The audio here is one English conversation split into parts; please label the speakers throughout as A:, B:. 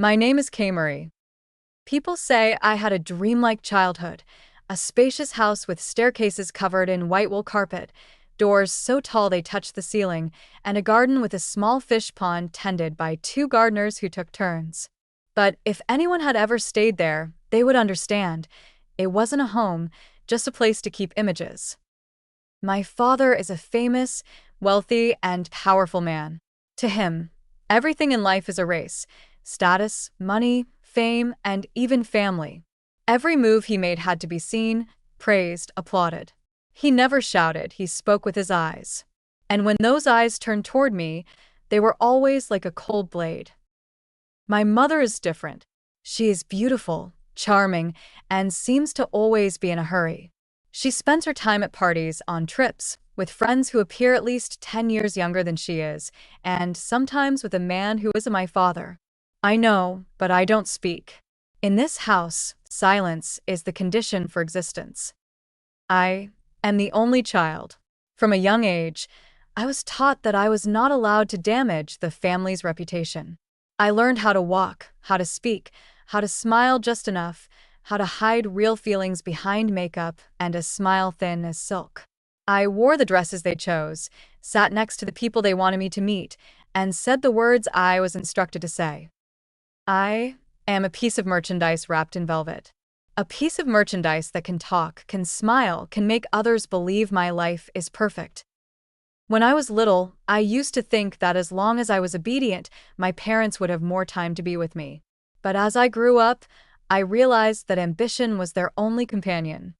A: My name is Kay Marie. People say I had a dreamlike childhood, a spacious house with staircases covered in white wool carpet, doors so tall they touched the ceiling, and a garden with a small fish pond tended by two gardeners who took turns. But if anyone had ever stayed there, they would understand. It wasn't a home, just a place to keep images. My father is a famous, wealthy, and powerful man. To him, everything in life is a race: status, money, fame, and even family. Every move he made had to be seen, praised, applauded. He never shouted, he spoke with his eyes. And when those eyes turned toward me, they were always like a cold blade. My mother is different. She is beautiful, charming, and seems to always be in a hurry. She spends her time at parties, on trips, with friends who appear at least 10 years younger than she is, and sometimes with a man who isn't my father. I know, but I don't speak. In this house, silence is the condition for existence. I am the only child. From a young age, I was taught that I was not allowed to damage the family's reputation. I learned how to walk, how to speak, how to smile just enough, how to hide real feelings behind makeup and a smile thin as silk. I wore the dresses they chose, sat next to the people they wanted me to meet, and said the words I was instructed to say. I am a piece of merchandise wrapped in velvet. A piece of merchandise that can talk, can smile, can make others believe my life is perfect. When I was little, I used to think that as long as I was obedient, my parents would have more time to be with me. But as I grew up, I realized that ambition was their only companion.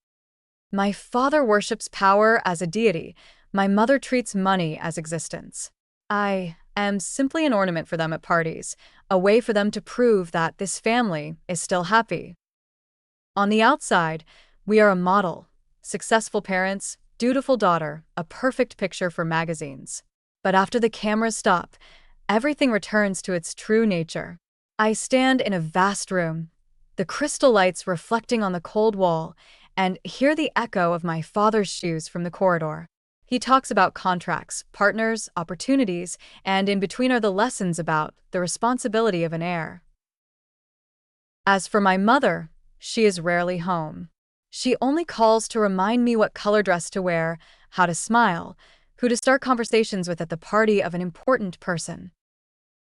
A: My father worships power as a deity. My mother treats money as existence. I am simply an ornament for them at parties, a way for them to prove that this family is still happy. On the outside, we are a model: successful parents, dutiful daughter, a perfect picture for magazines. But after the cameras stop, everything returns to its true nature. I stand in a vast room, the crystal lights reflecting on the cold wall, and hear the echo of my father's shoes from the corridor. He talks about contracts, partners, opportunities, and in between are the lessons about the responsibility of an heir. As for my mother, she is rarely home. She only calls to remind me what color dress to wear, how to smile, who to start conversations with at the party of an important person.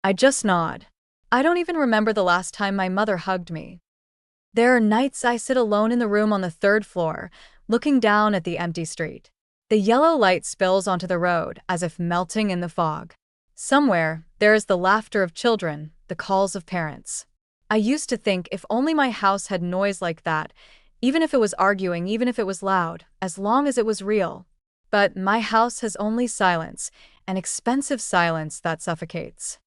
A: I just nod. I don't even remember the last time my mother hugged me. There are nights I sit alone in the room on the third floor, looking down at the empty street. The yellow light spills onto the road as if melting in the fog. Somewhere, there is the laughter of children, the calls of parents. I used to think if only my house had noise like that, even if it was arguing, even if it was loud, as long as it was real. But my house has only silence, an expensive silence that suffocates.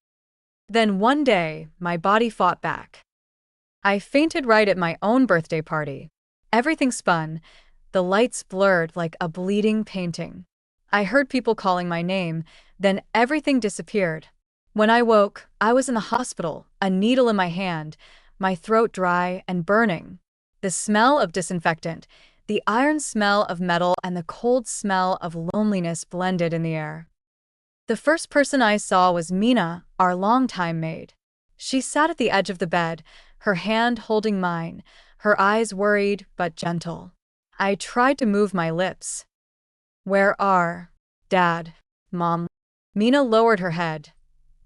A: Then one day, my body fought back. I fainted right at my own birthday party. Everything spun, the lights blurred like a bleeding painting. I heard people calling my name, then everything disappeared. When I woke, I was in the hospital, a needle in my hand, my throat dry and burning. The smell of disinfectant, the iron smell of metal, and the cold smell of loneliness blended in the air. The first person I saw was Mina, our longtime maid. She sat at the edge of the bed, her hand holding mine, her eyes worried but gentle. I tried to move my lips. "Where are Dad, Mom?" Mina lowered her head.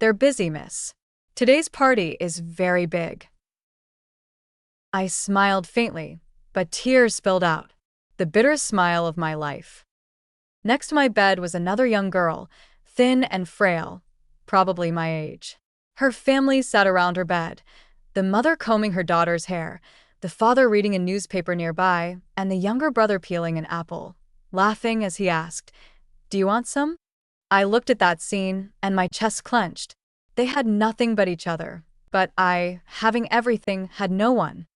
A: "They're busy, miss. Today's party is very big." I smiled faintly, but tears spilled out. The bitterest smile of my life. Next to my bed was another young girl, thin and frail, probably my age. Her family sat around her bed, the mother combing her daughter's hair, the father reading a newspaper nearby, and the younger brother peeling an apple, laughing as he asked, "Do you want some?" I looked at that scene, and my chest clenched. They had nothing but each other, but I, having everything, had no one.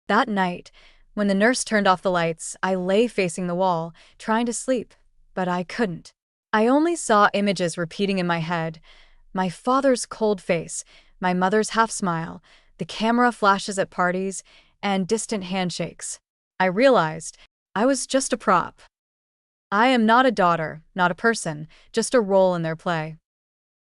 A: That night, when the nurse turned off the lights, I lay facing the wall, trying to sleep, but I couldn't. I only saw images repeating in my head: my father's cold face, my mother's half-smile, the camera flashes at parties, and distant handshakes. I realized I was just a prop. I am not a daughter, not a person, just a role in their play.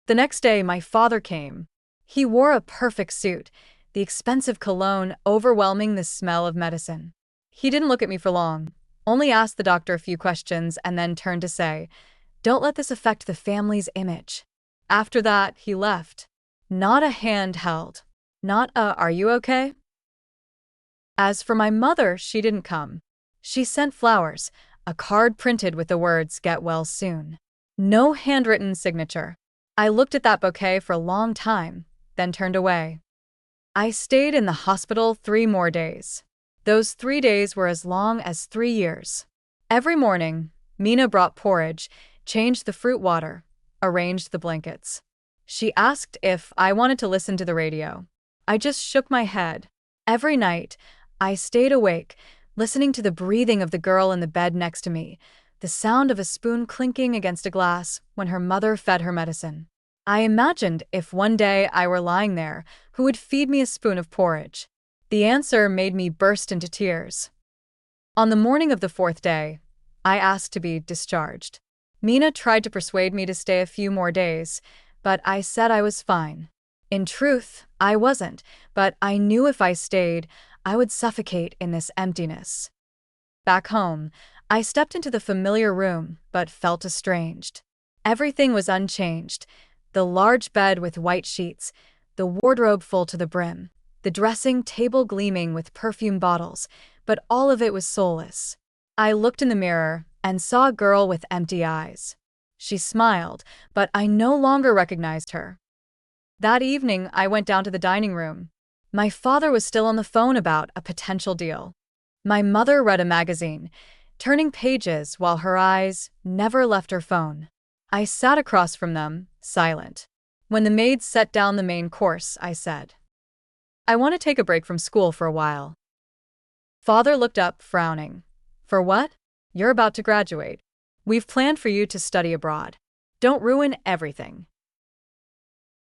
A: The next day, my father came. He wore a perfect suit, the expensive cologne overwhelming the smell of medicine. He didn't look at me for long, only asked the doctor a few questions and then turned to say, "Don't let this affect the family's image." After that, he left. Not a hand held. Not a "Are you okay?" As for my mother, she didn't come. She sent flowers, a card printed with the words, "Get well soon." No handwritten signature. I looked at that bouquet for a long time, then turned away. I stayed in the hospital 3 more days. Those 3 days were as long as 3 years. Every morning, Mina brought porridge, changed the fruit water, arranged the blankets. She asked if I wanted to listen to the radio. I just shook my head. Every night, I stayed awake, listening to the breathing of the girl in the bed next to me, the sound of a spoon clinking against a glass when her mother fed her medicine. I imagined if one day I were lying there, who would feed me a spoon of porridge? The answer made me burst into tears. On the morning of the 4th day, I asked to be discharged. Mina tried to persuade me to stay a few more days, but I said I was fine. In truth, I wasn't, but I knew if I stayed, I would suffocate in this emptiness. Back home, I stepped into the familiar room, but felt estranged. Everything was unchanged. The large bed with white sheets, the wardrobe full to the brim, the dressing table gleaming with perfume bottles, but all of it was soulless. I looked in the mirror and saw a girl with empty eyes. She smiled, but I no longer recognized her. That evening, I went down to the dining room. My father was still on the phone about a potential deal. My mother read a magazine, turning pages while her eyes never left her phone. I sat across from them, silent. When the maid set down the main course, I said, "I want to take a break from school for a while." Father looked up, frowning. "For what? You're about to graduate. We've planned for you to study abroad. Don't ruin everything."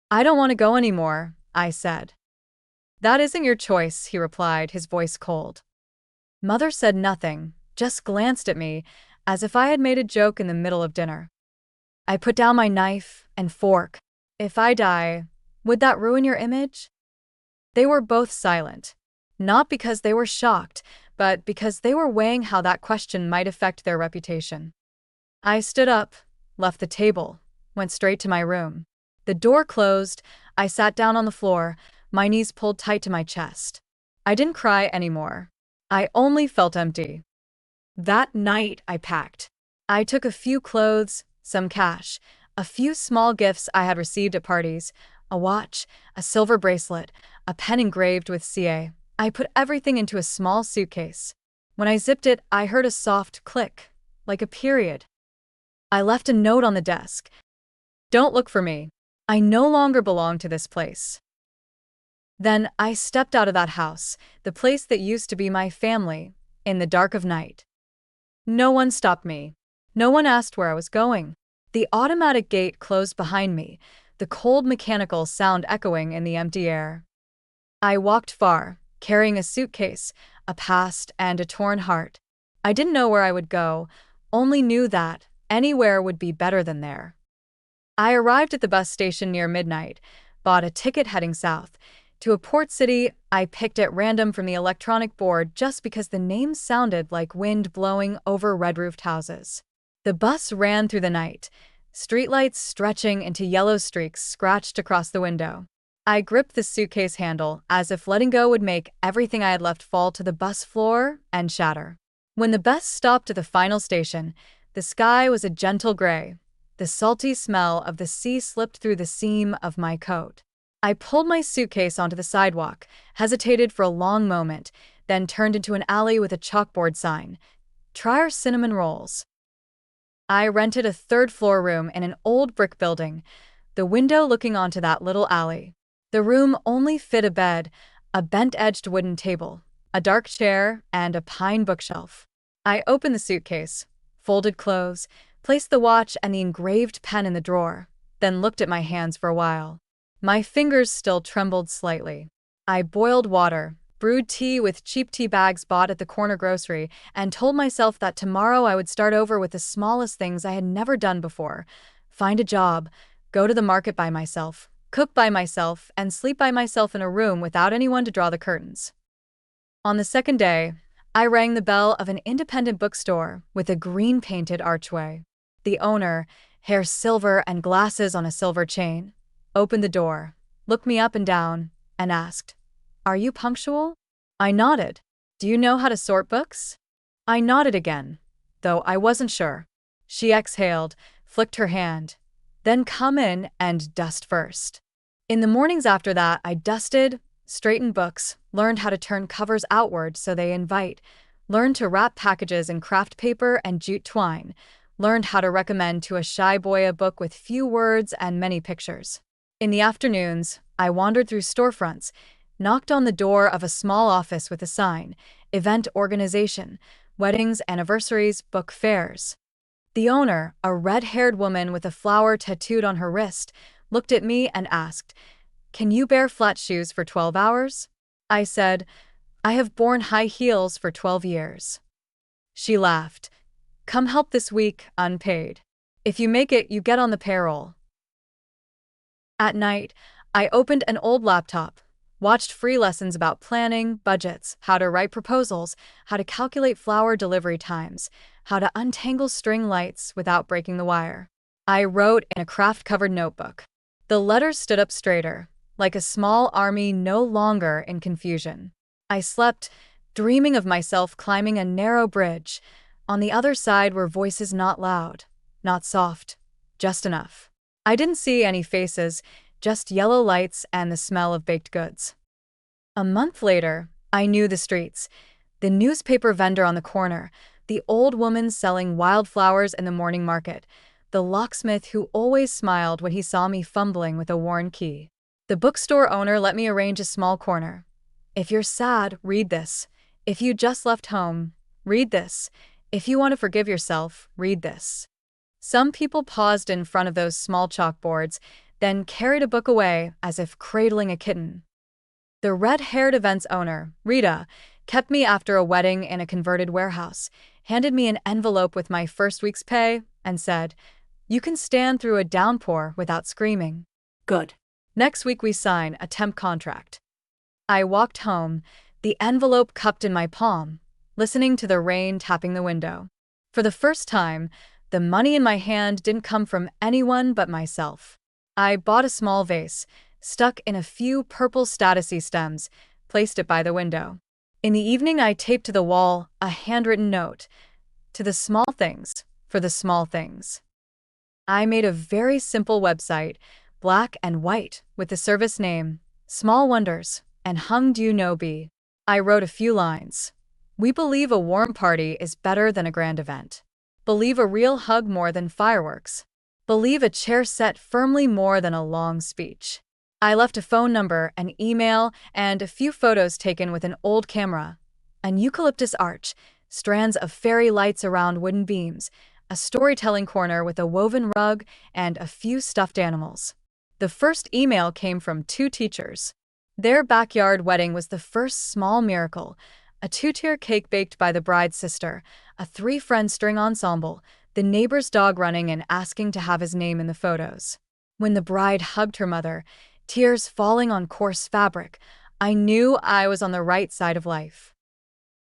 A: "I don't want to go anymore," I said. "That isn't your choice," he replied, his voice cold. Mother said nothing, just glanced at me, as if I had made a joke in the middle of dinner. I put down my knife and fork. "If I die, would that ruin your image?" They were both silent, not because they were shocked, but because they were weighing how that question might affect their reputation. I stood up, left the table, went straight to my room. The door closed, I sat down on the floor, my knees pulled tight to my chest. I didn't cry anymore. I only felt empty. That night, I packed. I took a few clothes, some cash, a few small gifts I had received at parties, a watch, a silver bracelet, a pen engraved with CA. I put everything into a small suitcase. When I zipped it, I heard a soft click, like a period. I left a note on the desk. "Don't look for me. I no longer belong to this place." Then I stepped out of that house, the place that used to be my family, in the dark of night. No one stopped me. No one asked where I was going. The automatic gate closed behind me, the cold mechanical sound echoing in the empty air. I walked far, carrying a suitcase, a past, and a torn heart. I didn't know where I would go, only knew that anywhere would be better than there. I arrived at the bus station near midnight, bought a ticket heading south, to a port city I picked at random from the electronic board just because the name sounded like wind blowing over red-roofed houses. The bus ran through the night, streetlights stretching into yellow streaks scratched across the window. I gripped the suitcase handle as if letting go would make everything I had left fall to the bus floor and shatter. When the bus stopped at the final station, the sky was a gentle gray. The salty smell of the sea slipped through the seam of my coat. I pulled my suitcase onto the sidewalk, hesitated for a long moment, then turned into an alley with a chalkboard sign, "Try our cinnamon rolls." I rented a 3rd-floor room in an old brick building, the window looking onto that little alley. The room only fit a bed, a bent-edged wooden table, a dark chair, and a pine bookshelf. I opened the suitcase, folded clothes, placed the watch and the engraved pen in the drawer, then looked at my hands for a while. My fingers still trembled slightly. I boiled water, brewed tea with cheap tea bags bought at the corner grocery, and told myself that tomorrow I would start over with the smallest things I had never done before. Find a job, go to the market by myself, cook by myself, and sleep by myself in a room without anyone to draw the curtains. On the second day, I rang the bell of an independent bookstore with a green painted archway. The owner, hair silver and glasses on a silver chain, opened the door, looked me up and down, and asked, "Are you punctual?" I nodded. "Do you know how to sort books?" I nodded again, though I wasn't sure. She exhaled, flicked her hand. "Then come in and dust first." In the mornings after that, I dusted, straightened books, learned how to turn covers outward so they invite, learned to wrap packages in craft paper and jute twine, learned how to recommend to a shy boy a book with few words and many pictures. In the afternoons, I wandered through storefronts, knocked on the door of a small office with a sign, "Event Organization, Weddings, Anniversaries, Book Fairs." The owner, a red-haired woman with a flower tattooed on her wrist, looked at me and asked, "Can you bear flat shoes for 12 hours?" I said, "I have borne high heels for 12 years." She laughed. "Come help this week, unpaid. If you make it, you get on the payroll." At night, I opened an old laptop, watched free lessons about planning, budgets, how to write proposals, how to calculate flower delivery times, how to untangle string lights without breaking the wire. I wrote in a craft-covered notebook. The letters stood up straighter, like a small army no longer in confusion. I slept, dreaming of myself climbing a narrow bridge. On the other side were voices not loud, not soft, just enough. I didn't see any faces, just yellow lights and the smell of baked goods. A month later, I knew the streets, the newspaper vendor on the corner, the old woman selling wildflowers in the morning market, the locksmith who always smiled when he saw me fumbling with a worn key. The bookstore owner let me arrange a small corner. "If you're sad, read this. If you just left home, read this. If you want to forgive yourself, read this." Some people paused in front of those small chalkboards, then carried a book away as if cradling a kitten. The red-haired events owner, Rita, kept me after a wedding in a converted warehouse, handed me an envelope with my first week's pay, and said, "You can stand through a downpour without screaming." Good. Next week we sign a temp contract. I walked home, the envelope cupped in my palm, listening to the rain tapping the window. For the first time, the money in my hand didn't come from anyone but myself. I bought a small vase, stuck in a few purple statusy stems, placed it by the window. In the evening I taped to the wall a handwritten note, "To the small things, for the small things." I made a very simple website, black and white, with the service name, Small Wonders, and hung "Do You Know B." I wrote a few lines. "We believe a warm party is better than a grand event. Believe a real hug more than fireworks. Believe a chair set firmly more than a long speech." I left a phone number, an email, and a few photos taken with an old camera. An eucalyptus arch, strands of fairy lights around wooden beams, a storytelling corner with a woven rug, and a few stuffed animals. The first email came from 2 teachers. Their backyard wedding was the first small miracle, a 2-tier cake baked by the bride's sister, a 3-friend string ensemble, the neighbor's dog running and asking to have his name in the photos. When the bride hugged her mother, tears falling on coarse fabric, I knew I was on the right side of life.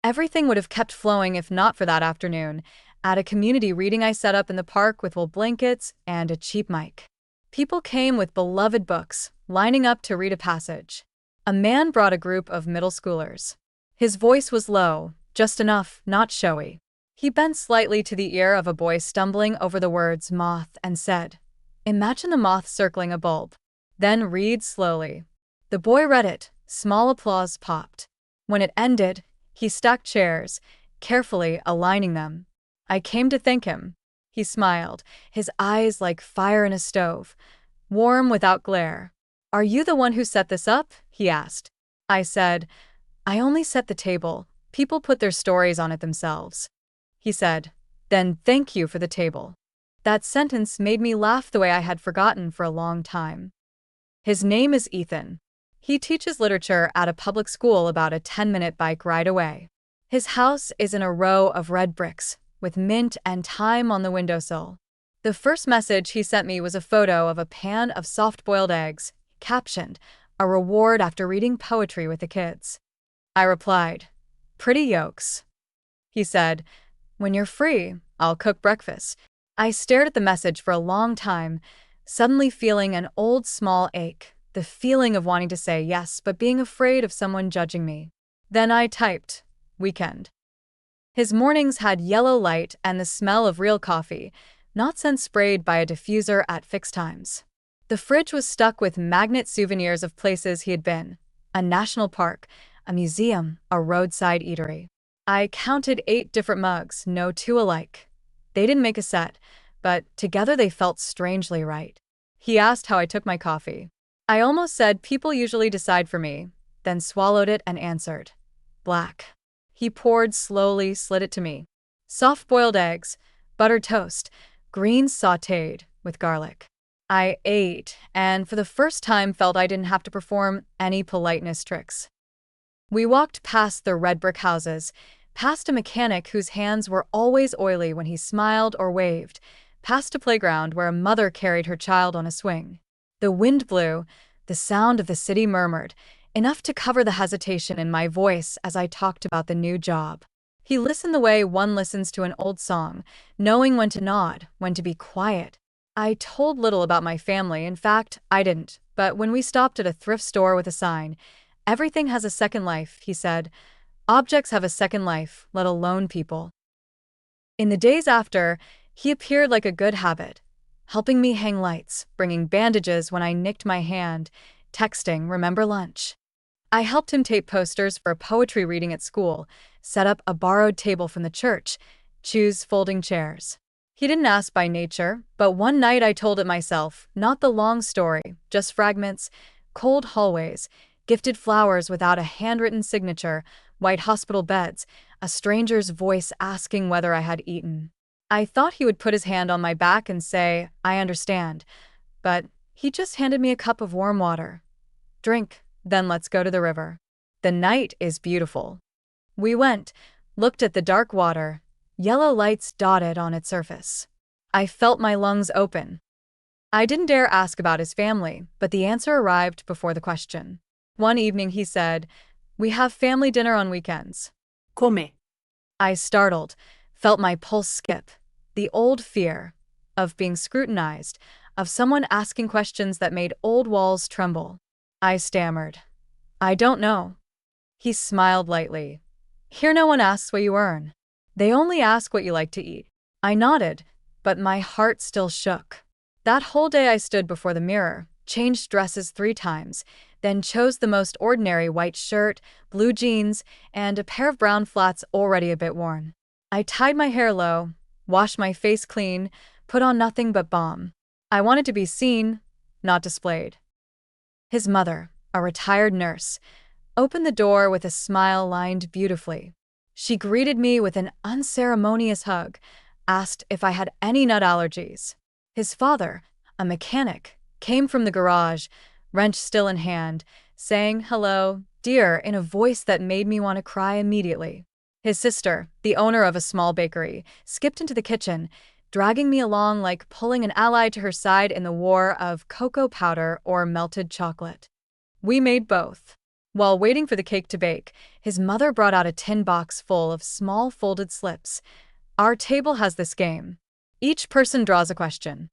A: Everything would have kept flowing if not for that afternoon, at a community reading I set up in the park with wool blankets and a cheap mic. People came with beloved books, lining up to read a passage. A man brought a group of middle schoolers. His voice was low, just enough, not showy. He bent slightly to the ear of a boy stumbling over the words moth and said, "Imagine the moth circling a bulb. Then read slowly." The boy read it, small applause popped. When it ended, he stacked chairs, carefully aligning them. I came to thank him. He smiled, his eyes like fire in a stove, warm without glare. "Are you the one who set this up?" he asked. I said, "I only set the table. People put their stories on it themselves." He said, "Then thank you for the table." That sentence made me laugh the way I had forgotten for a long time. His name is Ethan. He teaches literature at a public school about a 10-minute bike ride away. His house is in a row of red bricks, with mint and thyme on the windowsill. The first message he sent me was a photo of a pan of soft-boiled eggs. captioned, "A reward after reading poetry with the kids." I replied, "Pretty yolks." He said, "When you're free, I'll cook breakfast." I stared at the message for a long time, suddenly feeling an old small ache, the feeling of wanting to say yes but being afraid of someone judging me. Then I typed, "Weekend." His mornings had yellow light and the smell of real coffee, not scent sprayed by a diffuser at fixed times. The fridge was stuck with magnet souvenirs of places he had been: a national park, a museum, a roadside eatery. I counted 8 different mugs, no two alike. They didn't make a set, but together they felt strangely right. He asked how I took my coffee. I almost said people usually decide for me, then swallowed it and answered, "Black." He poured slowly, slid it to me. Soft-boiled eggs, buttered toast, greens sautéed with garlic. I ate, and for the first time felt I didn't have to perform any politeness tricks. We walked past the red brick houses, past a mechanic whose hands were always oily when he smiled or waved, past a playground where a mother carried her child on a swing. The wind blew, the sound of the city murmured, enough to cover the hesitation in my voice as I talked about the new job. He listened the way one listens to an old song, knowing when to nod, when to be quiet. I told little about my family. In fact, I didn't. But when we stopped at a thrift store with a sign, "Everything has a second life," he said. "Objects have a second life, let alone people." In the days after, he appeared like a good habit, helping me hang lights, bringing bandages when I nicked my hand, texting, "Remember lunch?" I helped him tape posters for a poetry reading at school, set up a borrowed table from the church, choose folding chairs. He didn't ask by nature, but one night I told it myself, not the long story, just fragments: cold hallways, gifted flowers without a handwritten signature, white hospital beds, a stranger's voice asking whether I had eaten. I thought he would put his hand on my back and say, "I understand," but he just handed me a cup of warm water. "Drink, then let's go to the river. The night is beautiful." We went, looked at the dark water, yellow lights dotted on its surface. I felt my lungs open. I didn't dare ask about his family, but the answer arrived before the question. One evening he said, "We have family dinner on weekends."
B: Come.
A: I startled, felt my pulse skip. The old fear of being scrutinized, of someone asking questions that made old walls tremble. I stammered, "I don't know." He smiled lightly. "Here no one asks what you earn. They only ask what you like to eat." I nodded, but my heart still shook. That whole day I stood before the mirror, changed dresses 3 times, then chose the most ordinary white shirt, blue jeans, and a pair of brown flats already a bit worn. I tied my hair low, washed my face clean, put on nothing but balm. I wanted to be seen, not displayed. His mother, a retired nurse, opened the door with a smile lined beautifully. She greeted me with an unceremonious hug, asked if I had any nut allergies. His father, a mechanic, came from the garage, wrench still in hand, saying "Hello, dear" in a voice that made me want to cry immediately. His sister, the owner of a small bakery, skipped into the kitchen, dragging me along like pulling an ally to her side in the war of cocoa powder or melted chocolate. We made both. While waiting for the cake to bake, his mother brought out a tin box full of small folded slips. Our table has this game. Each person draws a question.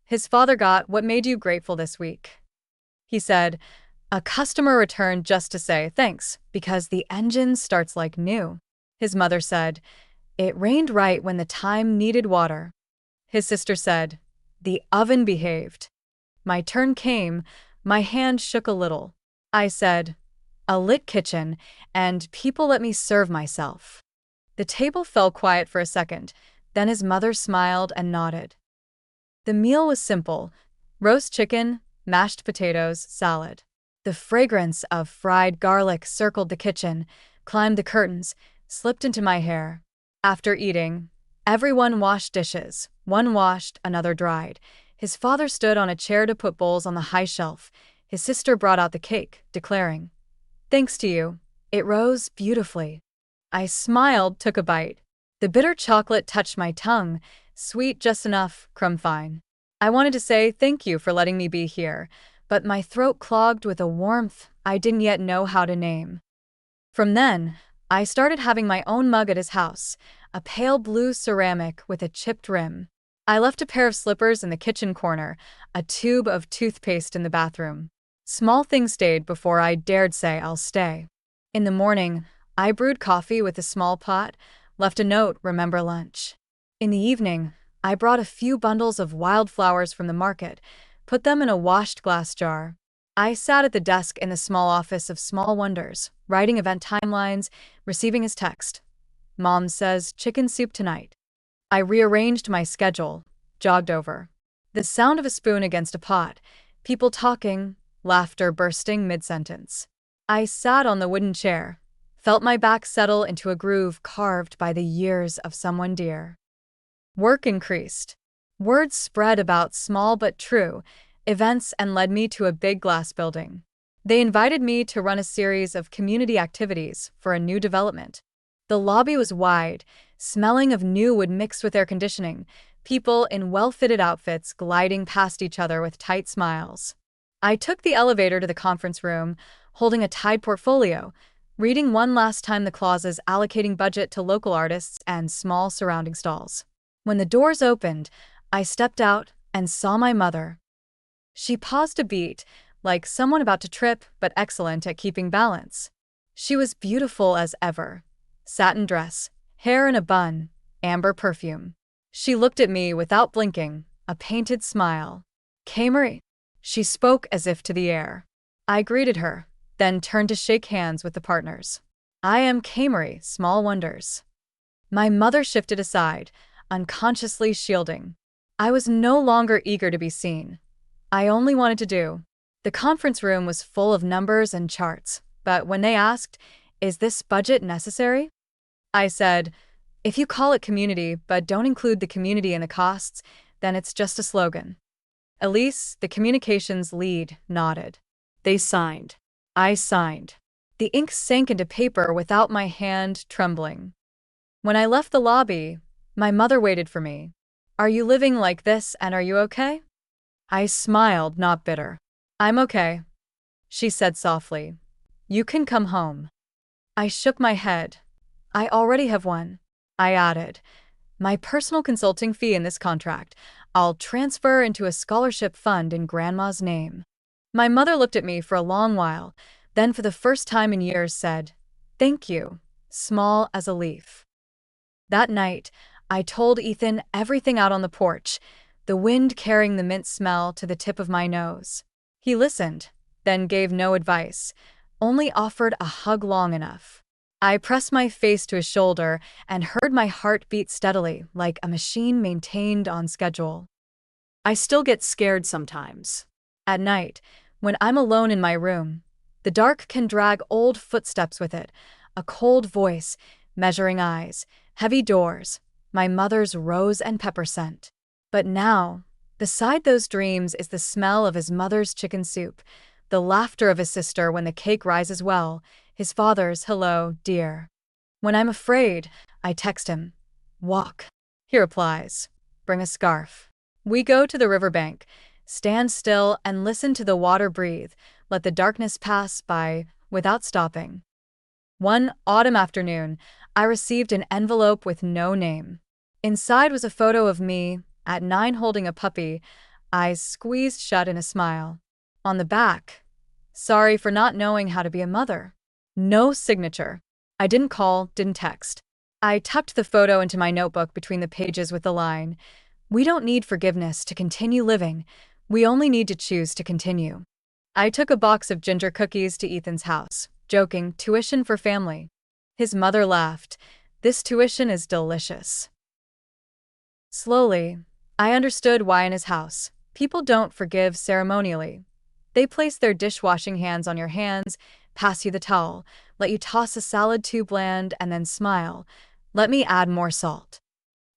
A: His father got, "What made you grateful this week?" He said, "A customer returned just to say thanks because the engine starts like new." His mother said, "It rained right when the time needed water." His sister said, "The oven behaved." My turn came, my hand shook a little. I said, "A lit kitchen, and people let me serve myself." The table fell quiet for a second, then his mother smiled and nodded. The meal was simple: roast chicken, mashed potatoes, salad. The fragrance of fried garlic circled the kitchen, climbed the curtains, slipped into my hair. After eating, everyone washed dishes. One washed, another dried. His father stood on a chair to put bowls on the high shelf. His sister brought out the cake, declaring, "Thanks to you, it rose beautifully." I smiled, took a bite. The bitter chocolate touched my tongue, sweet just enough, crumb fine. I wanted to say thank you for letting me be here, but my throat clogged with a warmth I didn't yet know how to name. From then, I started having my own mug at his house, a pale blue ceramic with a chipped rim. I left a pair of slippers in the kitchen corner, a tube of toothpaste in the bathroom. Small things stayed before I dared say I'll stay. In the morning, I brewed coffee with a small pot, left a note, remember lunch. In the evening, I brought a few bundles of wildflowers from the market, put them in a washed glass jar. I sat at the desk in the small office of Small Wonders, writing event timelines, receiving his text. Mom says chicken soup tonight. I rearranged my schedule, jogged over. The sound of a spoon against a pot, people talking, laughter bursting mid-sentence. I sat on the wooden chair, felt my back settle into a groove carved by the years of someone dear. Work increased. Words spread about small but true events and led me to a big glass building. They invited me to run a series of community activities for a new development. The lobby was wide, smelling of new wood mixed with air conditioning, people in well-fitted outfits gliding past each other with tight smiles. I took the elevator to the conference room, holding a Tide portfolio, reading one last time the clauses allocating budget to local artists and small surrounding stalls. When the doors opened, I stepped out and saw my mother. She paused a beat, like someone about to trip, but excellent at keeping balance. She was beautiful as ever. Satin dress, hair in a bun, amber perfume. She looked at me without blinking, a painted smile. "Kay Marie." She spoke as if to the air. I greeted her, then turned to shake hands with the partners. "I am Kay Marie, Small Wonders." My mother shifted aside, unconsciously shielding. I was no longer eager to be seen. I only wanted to do. The conference room was full of numbers and charts, but when they asked, "Is this budget necessary?" I said, "If you call it community but don't include the community in the costs, then it's just a slogan." Elise, the communications lead, nodded. They signed. I signed. The ink sank into paper without my hand trembling. When I left the lobby, my mother waited for me. "Are you living like this and are you okay?" I smiled, not bitter. "I'm okay," she said softly. "You can come home." I shook my head. "I already have one." I added, "My personal consulting fee in this contract. I'll transfer into a scholarship fund in Grandma's name." My mother looked at me for a long while, then for the first time in years said, "Thank you, small as a leaf." That night, I told Ethan everything out on the porch, the wind carrying the mint smell to the tip of my nose. He listened, then gave no advice, only offered a hug long enough. I pressed my face to his shoulder and heard my heart beat steadily, like a machine maintained on schedule. I still get scared sometimes. At night, when I'm alone in my room, the dark can drag old footsteps with it, a cold voice, measuring eyes, heavy doors, my mother's rose and pepper scent. But now, beside those dreams is the smell of his mother's chicken soup, the laughter of his sister when the cake rises well, his father's "Hello, dear." When I'm afraid, I text him, "Walk." He replies, "Bring a scarf." We go to the riverbank, stand still and listen to the water breathe, let the darkness pass by without stopping. One autumn afternoon, I received an envelope with no name. Inside was a photo of me, at 9 holding a puppy, eyes squeezed shut in a smile. On the back, "Sorry for not knowing how to be a mother." No signature. I didn't call, didn't text. I tucked the photo into my notebook between the pages with the line, "We don't need forgiveness to continue living. We only need to choose to continue." I took a box of ginger cookies to Ethan's house, joking, "Tuition for family." His mother laughed, "This tuition is delicious." Slowly, I understood why in his house, people don't forgive ceremonially. They place their dishwashing hands on your hands, pass you the towel, let you toss a salad too bland, and then smile, "Let me add more salt."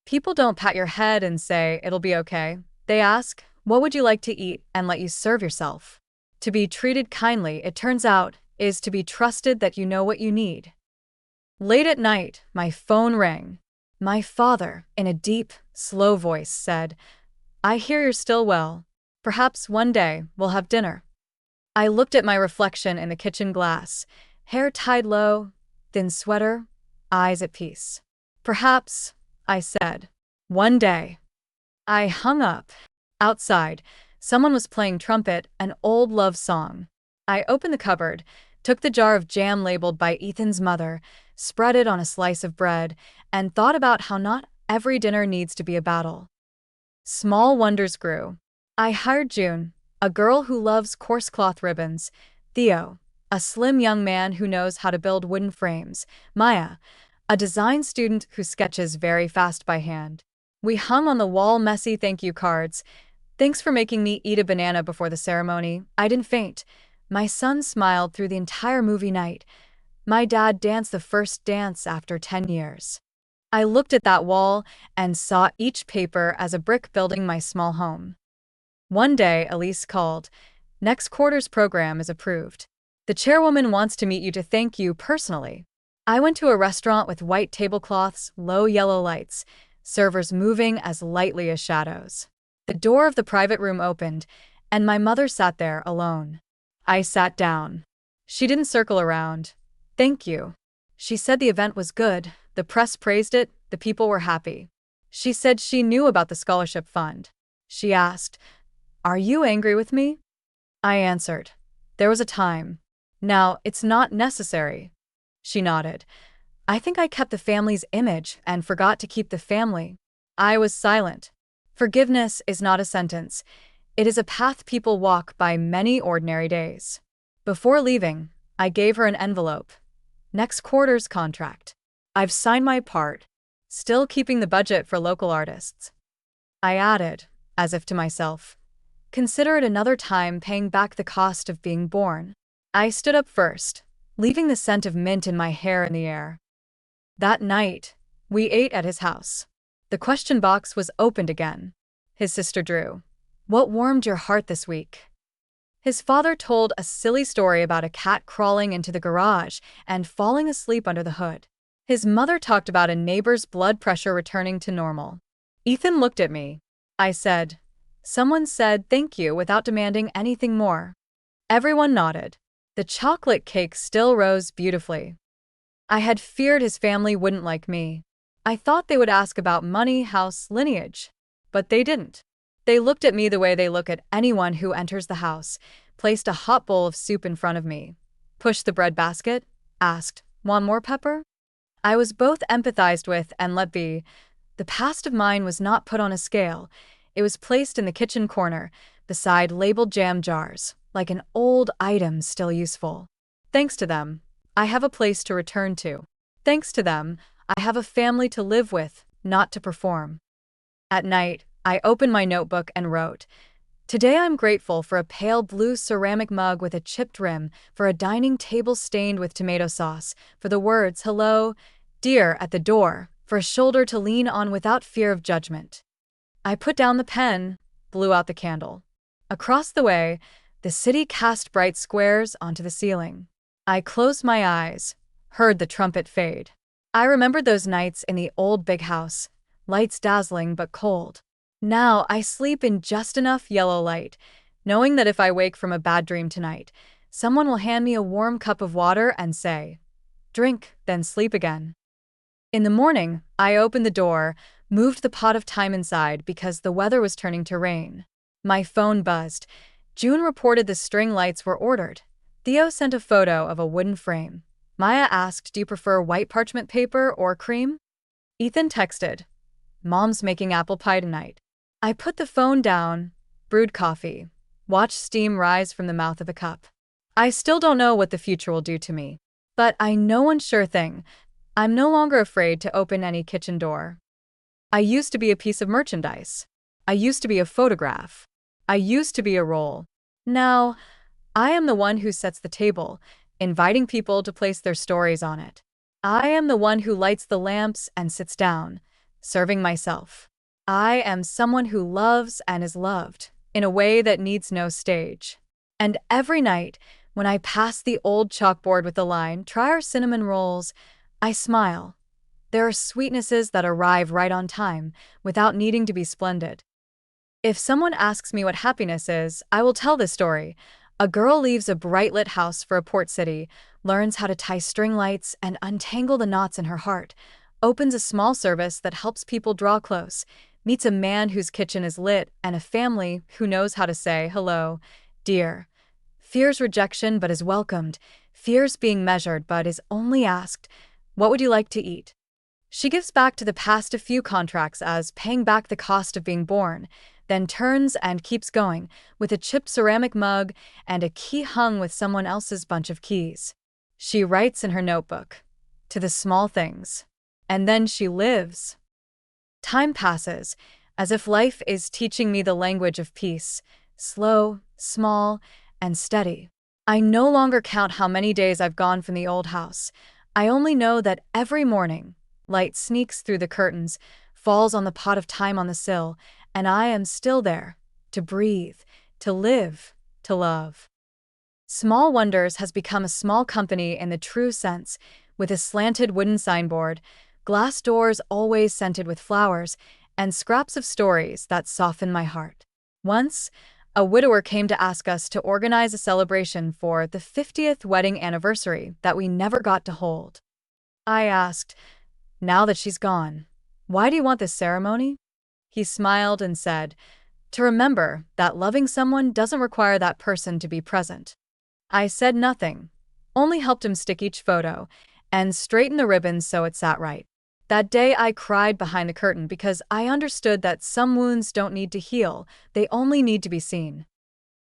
A: People don't pat your head and say, "It'll be okay." They ask, "What would you like to eat?" and let you serve yourself. To be treated kindly, it turns out, is to be trusted that you know what you need. Late at night, my phone rang. My father, in a deep, slow voice, said, "I hear you're still well. Perhaps one day we'll have dinner." I looked at my reflection in the kitchen glass. Hair tied low, thin sweater, eyes at peace. Perhaps, I said. One day. I hung up. Outside, someone was playing trumpet, an old love song. I opened the cupboard, took the jar of jam labeled by Ethan's mother, spread it on a slice of bread, and thought about how not every dinner needs to be a battle. Small wonders grew. I hired June, a girl who loves coarse cloth ribbons, Theo, a slim young man who knows how to build wooden frames, Maya, a design student who sketches very fast by hand. We hung on the wall messy thank you cards. Thanks for making me eat a banana before the ceremony. I didn't faint. My son smiled through the entire movie night. My dad danced the first dance after 10 years. I looked at that wall and saw each paper as a brick building my small home. One day, Elise called. Next quarter's program is approved. The chairwoman wants to meet you to thank you personally. I went to a restaurant with white tablecloths, low yellow lights, servers moving as lightly as shadows. The door of the private room opened, and my mother sat there alone. I sat down. She didn't circle around. Thank you. She said the event was good, the press praised it, the people were happy. She said she knew about the scholarship fund. She asked, "Are you angry with me?" I answered, "There was a time. Now, it's not necessary." She nodded. "I think I kept the family's image and forgot to keep the family." I was silent. Forgiveness is not a sentence. It is a path people walk by many ordinary days. Before leaving, I gave her an envelope. Next quarter's contract. I've signed my part, still keeping the budget for local artists. I added, as if to myself, consider it another time paying back the cost of being born. I stood up first, leaving the scent of mint in my hair in the air. That night, we ate at his house. The question box was opened again. His sister drew. What warmed your heart this week? His father told a silly story about a cat crawling into the garage and falling asleep under the hood. His mother talked about a neighbor's blood pressure returning to normal. Ethan looked at me. I said, "Someone said thank you without demanding anything more." Everyone nodded. The chocolate cake still rose beautifully. I had feared his family wouldn't like me. I thought they would ask about money, house, lineage. But they didn't. They looked at me the way they look at anyone who enters the house, placed a hot bowl of soup in front of me, pushed the bread basket, asked, "Want more pepper?" I was both empathized with and let be. The past of mine was not put on a scale. It was placed in the kitchen corner, beside labeled jam jars, like an old item still useful. Thanks to them, I have a place to return to. Thanks to them, I have a family to live with, not to perform. At night, I opened my notebook and wrote, "Today I'm grateful for a pale blue ceramic mug with a chipped rim, for a dining table stained with tomato sauce, for the words, 'Hello, dear,' at the door, for a shoulder to lean on without fear of judgment." I put down the pen, blew out the candle. Across the way, the city cast bright squares onto the ceiling. I closed my eyes, heard the trumpet fade. I remembered those nights in the old big house, lights dazzling but cold. Now I sleep in just enough yellow light, knowing that if I wake from a bad dream tonight, someone will hand me a warm cup of water and say, "Drink, then sleep again." In the morning, I opened the door, moved the pot of thyme inside because the weather was turning to rain. My phone buzzed. June reported the string lights were ordered. Theo sent a photo of a wooden frame. Maya asked, "Do you prefer white parchment paper or cream?" Ethan texted, "Mom's making apple pie tonight." I put the phone down, brewed coffee, watched steam rise from the mouth of a cup. I still don't know what the future will do to me. But I know one sure thing. I'm no longer afraid to open any kitchen door. I used to be a piece of merchandise. I used to be a photograph. I used to be a role. Now, I am the one who sets the table, inviting people to place their stories on it. I am the one who lights the lamps and sits down, serving myself. I am someone who loves and is loved, in a way that needs no stage. And every night, when I pass the old chalkboard with the line, "Try our cinnamon rolls," I smile. There are sweetnesses that arrive right on time, without needing to be splendid. If someone asks me what happiness is, I will tell this story. A girl leaves a bright lit house for a port city, learns how to tie string lights and untangle the knots in her heart, opens a small service that helps people draw close, meets a man whose kitchen is lit, and a family who knows how to say hello, dear. Fears rejection but is welcomed, fears being measured but is only asked, what would you like to eat? She gives back to the past a few contracts as paying back the cost of being born, then turns and keeps going, with a chipped ceramic mug and a key hung with someone else's bunch of keys. She writes in her notebook, to the small things. And then she lives. Time passes, as if life is teaching me the language of peace, slow, small, and steady. I no longer count how many days I've gone from the old house. I only know that every morning, light sneaks through the curtains, falls on the pot of thyme on the sill, and I am still there, to breathe, to live, to love. Small Wonders has become a small company in the true sense, with a slanted wooden signboard, glass doors always scented with flowers, and scraps of stories that soften my heart. Once, a widower came to ask us to organize a celebration for the 50th wedding anniversary that we never got to hold. I asked, now that she's gone, why do you want this ceremony? He smiled and said, to remember that loving someone doesn't require that person to be present. I said nothing, only helped him stick each photo and straighten the ribbons so it sat right. That day I cried behind the curtain because I understood that some wounds don't need to heal, they only need to be seen.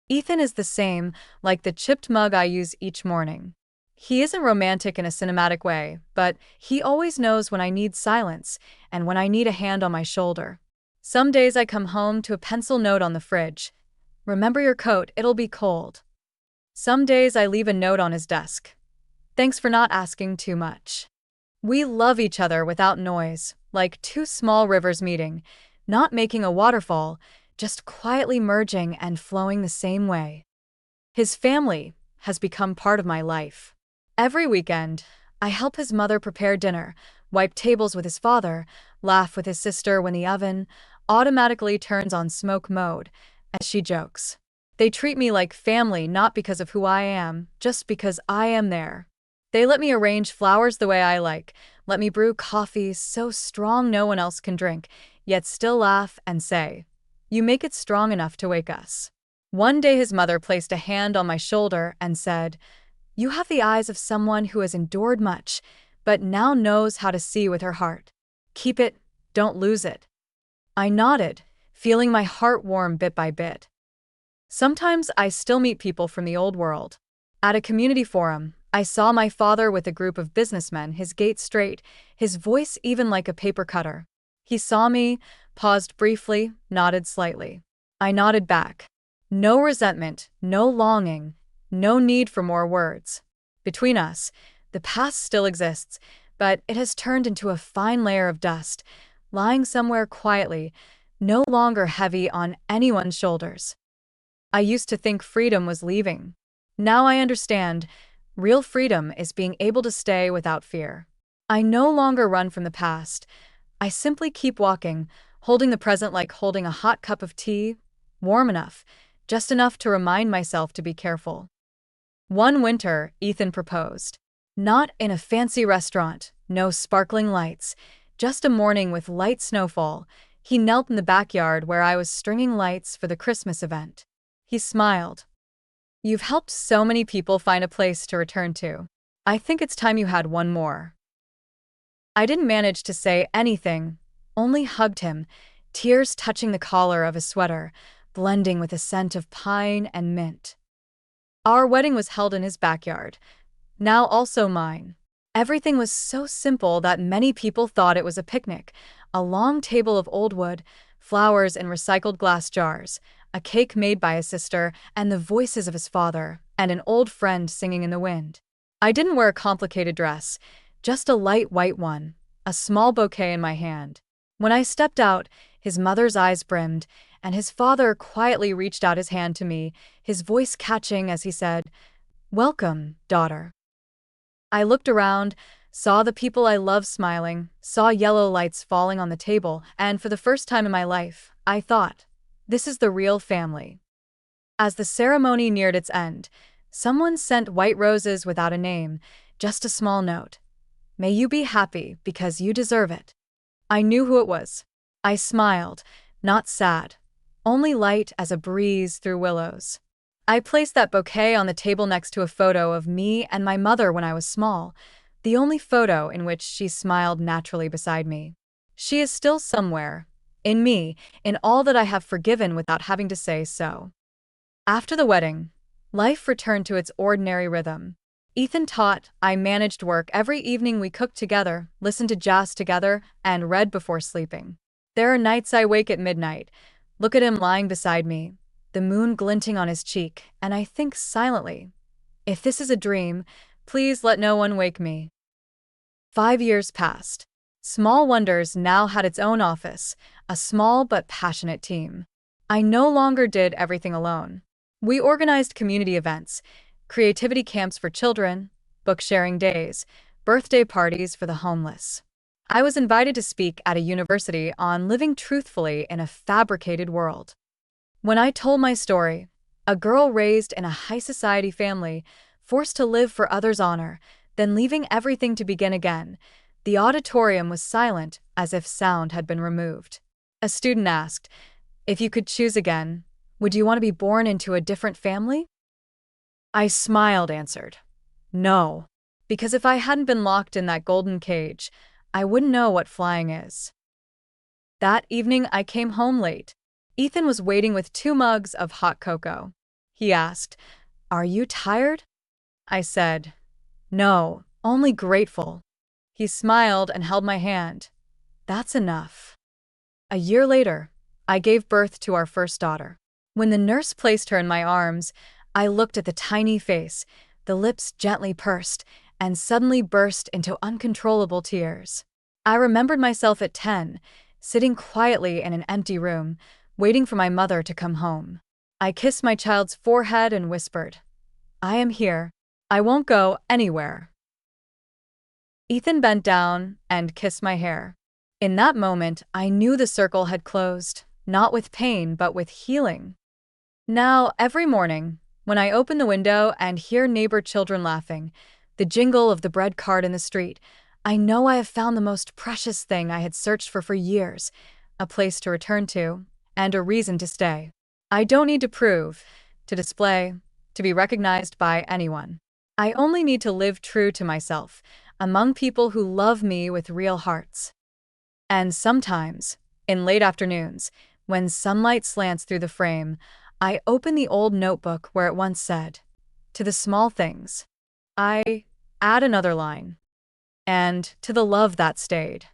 A: Ethan is the same, like the chipped mug I use each morning. He isn't romantic in a cinematic way, but he always knows when I need silence and when I need a hand on my shoulder. Some days I come home to a pencil note on the fridge. Remember your coat, it'll be cold. Some days I leave a note on his desk. Thanks for not asking too much. We love each other without noise, like two small rivers meeting, not making a waterfall, just quietly merging and flowing the same way. His family has become part of my life. Every weekend, I help his mother prepare dinner, wipe tables with his father, laugh with his sister when the oven automatically turns on smoke mode, as she jokes. They treat me like family not because of who I am, just because I am there. They let me arrange flowers the way I like, let me brew coffee so strong no one else can drink, yet still laugh and say, you make it strong enough to wake us. One day his mother placed a hand on my shoulder and said, you have the eyes of someone who has endured much, but now knows how to see with her heart. Keep it, don't lose it. I nodded, feeling my heart warm bit by bit. Sometimes I still meet people from the old world. At a community forum, I saw my father with a group of businessmen, his gait straight, his voice even like a paper cutter. He saw me, paused briefly, nodded slightly. I nodded back. No resentment, no longing, no need for more words. Between us, the past still exists, but it has turned into a fine layer of dust, lying somewhere quietly, no longer heavy on anyone's shoulders. I used to think freedom was leaving. Now I understand. Real freedom is being able to stay without fear. I no longer run from the past. I simply keep walking, holding the present like holding a hot cup of tea, warm enough, just enough to remind myself to be careful. One winter, Ethan proposed. Not in a fancy restaurant, no sparkling lights, just a morning with light snowfall. He knelt in the backyard where I was stringing lights for the Christmas event. He smiled. You've helped so many people find a place to return to. I think it's time you had one more. I didn't manage to say anything, only hugged him, tears touching the collar of his sweater, blending with a scent of pine and mint. Our wedding was held in his backyard, now also mine. Everything was so simple that many people thought it was a picnic. A long table of old wood, flowers in recycled glass jars, a cake made by his sister, and the voices of his father, and an old friend singing in the wind. I didn't wear a complicated dress, just a light white one, a small bouquet in my hand. When I stepped out, his mother's eyes brimmed, and his father quietly reached out his hand to me, his voice catching as he said, "Welcome, daughter." I looked around, saw the people I love smiling, saw yellow lights falling on the table, and for the first time in my life, I thought, this is the real family. As the ceremony neared its end, someone sent white roses without a name, just a small note. May you be happy because you deserve it. I knew who it was. I smiled, not sad, only light as a breeze through willows. I placed that bouquet on the table next to a photo of me and my mother when I was small, the only photo in which she smiled naturally beside me. She is still somewhere, in me, in all that I have forgiven without having to say so. After the wedding, life returned to its ordinary rhythm. Ethan taught, I managed work. Every evening we cooked together, listened to jazz together, and read before sleeping. There are nights I wake at midnight, look at him lying beside me, the moon glinting on his cheek, and I think silently, if this is a dream, please let no one wake me. 5 years passed. Small Wonders now had its own office, a small but passionate team. I no longer did everything alone. We organized community events, creativity camps for children, book sharing days, birthday parties for the homeless. I was invited to speak at a university on living truthfully in a fabricated world. When I told my story, a girl raised in a high society family, forced to live for others' honor, then leaving everything to begin again, the auditorium was silent as if sound had been removed. A student asked, if you could choose again, would you want to be born into a different family? I smiled, answered, no, because if I hadn't been locked in that golden cage, I wouldn't know what flying is. That evening I came home late. Ethan was waiting with 2 mugs of hot cocoa. He asked, are you tired? I said, no, only grateful. He smiled and held my hand. That's enough. A year later, I gave birth to our first daughter. When the nurse placed her in my arms, I looked at the tiny face, the lips gently pursed, and suddenly burst into uncontrollable tears. I remembered myself at 10, sitting quietly in an empty room, waiting for my mother to come home. I kissed my child's forehead and whispered, I am here. I won't go anywhere. Ethan bent down and kissed my hair. In that moment, I knew the circle had closed, not with pain but with healing. Now, every morning, when I open the window and hear neighbor children laughing, the jingle of the bread cart in the street, I know I have found the most precious thing I had searched for years, a place to return to, and a reason to stay. I don't need to prove, to display, to be recognized by anyone. I only need to live true to myself, among people who love me with real hearts. And sometimes, in late afternoons, when sunlight slants through the frame, I open the old notebook where it once said, to the small things. I add another line. And to the love that stayed.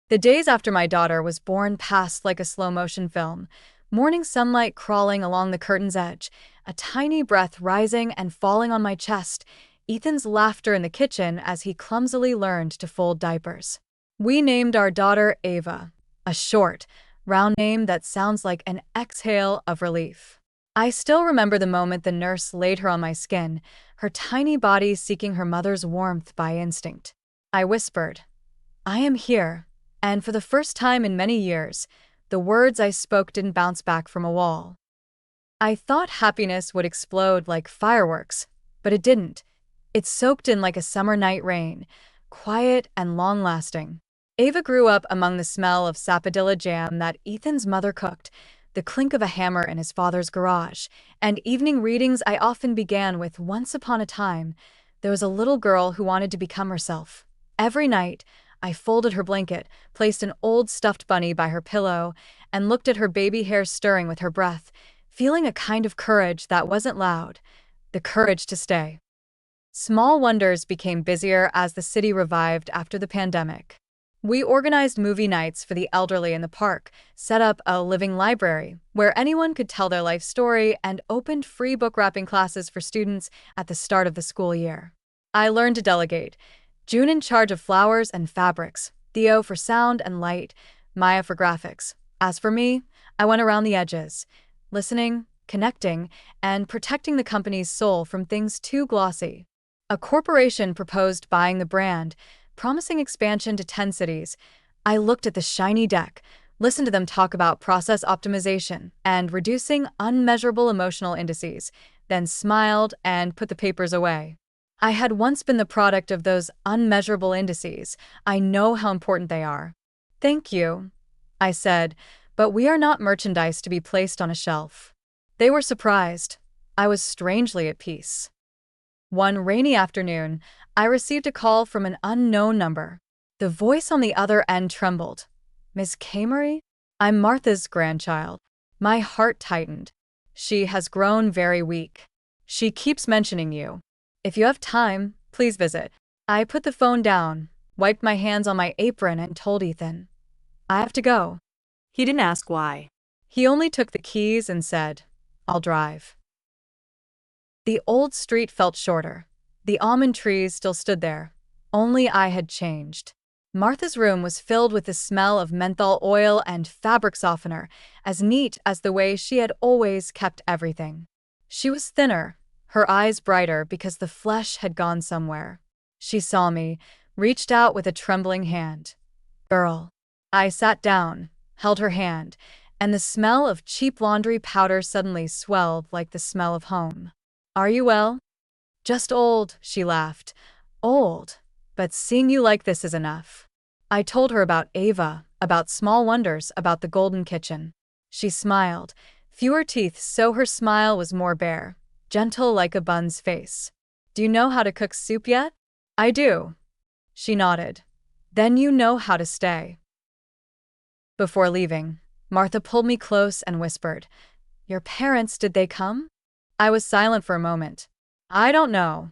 A: The days after my daughter was born passed like a slow-motion film, morning sunlight crawling along the curtain's edge, a tiny breath rising and falling on my chest, Ethan's laughter in the kitchen as he clumsily learned to fold diapers. We named our daughter Ava, a short, round name that sounds like an exhale of relief. I still remember the moment the nurse laid her on my skin, her tiny body seeking her mother's warmth by instinct. I whispered, I am here, and for the first time in many years, the words I spoke didn't bounce back from a wall. I thought happiness would explode like fireworks, but it didn't. It soaked in like a summer night rain, quiet and long-lasting. Ava grew up among the smell of sapodilla jam that Ethan's mother cooked, the clink of a hammer in his father's garage, and evening readings I often began with Once Upon a Time. There was a little girl who wanted to become herself. Every night, I folded her blanket, placed an old stuffed bunny by her pillow, and looked at her baby hair stirring with her breath, feeling a kind of courage that wasn't loud, the courage to stay. Small Wonders became busier as the city revived after the pandemic. We organized movie nights for the elderly in the park, set up a living library where anyone could tell their life story, and opened free book wrapping classes for students at the start of the school year. I learned to delegate. June in charge of flowers and fabrics, Theo for sound and light, Maya for graphics. As for me, I went around the edges, listening, connecting, and protecting the company's soul from things too glossy. A corporation proposed buying the brand, promising expansion to 10 cities. I looked at the shiny deck, Listen to them talk about process optimization and reducing unmeasurable emotional indices, then smiled and put the papers away. I had once been the product of those unmeasurable indices. I know how important they are. Thank you, I said, but we are not merchandise to be placed on a shelf. They were surprised. I was strangely at peace. One rainy afternoon, I received a call from an unknown number. The voice on the other end trembled. Miss Camery? I'm Martha's grandchild. My heart tightened. She has grown very weak. She keeps mentioning you. If you have time, please visit. I put the phone down, wiped my hands on my apron, and told Ethan, I have to go.
B: He didn't ask why.
A: He only took the keys and said, I'll drive. The old street felt shorter. The almond trees still stood there. Only I had changed. Martha's room was filled with the smell of menthol oil and fabric softener, as neat as the way she had always kept everything. She was thinner, her eyes brighter because the flesh had gone somewhere. She saw me, reached out with a trembling hand. Girl. I sat down, held her hand, and the smell of cheap laundry powder suddenly swelled like the smell of home. Are you well? Just old, she laughed. Old. But seeing you like this is enough. I told her about Ava, about Small Wonders, about the Golden Kitchen. She smiled, fewer teeth so her smile was more bare, gentle like a bun's face. Do you know how to cook soup yet? I do. She nodded. Then you know how to stay. Before leaving, Martha pulled me close and whispered, Your parents, did they come? I was silent for a moment. I don't know.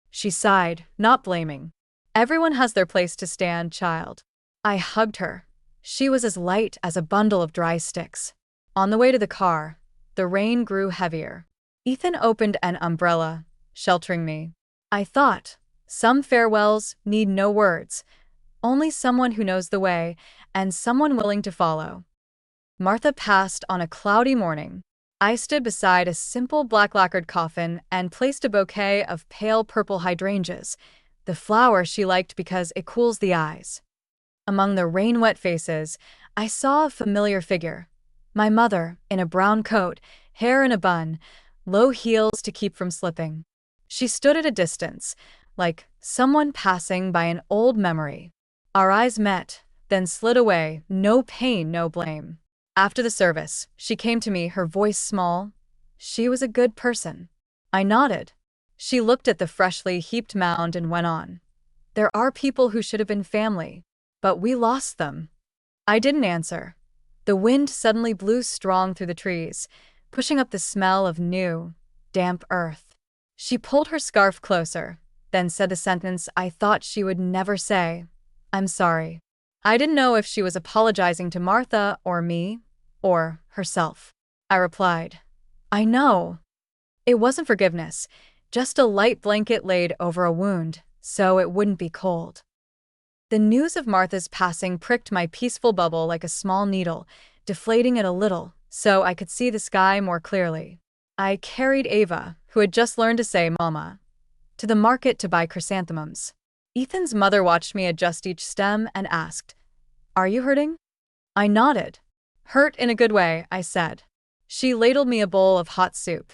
A: She sighed, not blaming. Everyone has their place to stand, child. I hugged her. She was as light as a bundle of dry sticks. On the way to the car, the rain grew heavier. Ethan opened an umbrella, sheltering me. I thought, some farewells need no words, only someone who knows the way and someone willing to follow. Martha passed on a cloudy morning. I stood beside a simple black lacquered coffin and placed a bouquet of pale purple hydrangeas, the flower she liked because it cools the eyes. Among the rain-wet faces, I saw a familiar figure. My mother, in a brown coat, hair in a bun, low heels to keep from slipping. She stood at a distance, like someone passing by an old memory. Our eyes met, then slid away, no pain, no blame. After the service, she came to me, her voice small. She was a good person. I nodded. She looked at the freshly heaped mound and went on. There are people who should have been family, but we lost them. I didn't answer. The wind suddenly blew strong through the trees, pushing up the smell of new, damp earth. She pulled her scarf closer, then said the sentence I thought she would never say. I'm sorry. I didn't know if she was apologizing to Martha or me, or herself. I replied, I know. It wasn't forgiveness, just a light blanket laid over a wound, so it wouldn't be cold. The news of Martha's passing pricked my peaceful bubble like a small needle, deflating it a little, so I could see the sky more clearly. I carried Ava, who had just learned to say Mama, to the market to buy chrysanthemums. Ethan's mother watched me adjust each stem and asked, Are you hurting? I nodded. Hurt in a good way, I said. She ladled me a bowl of hot soup.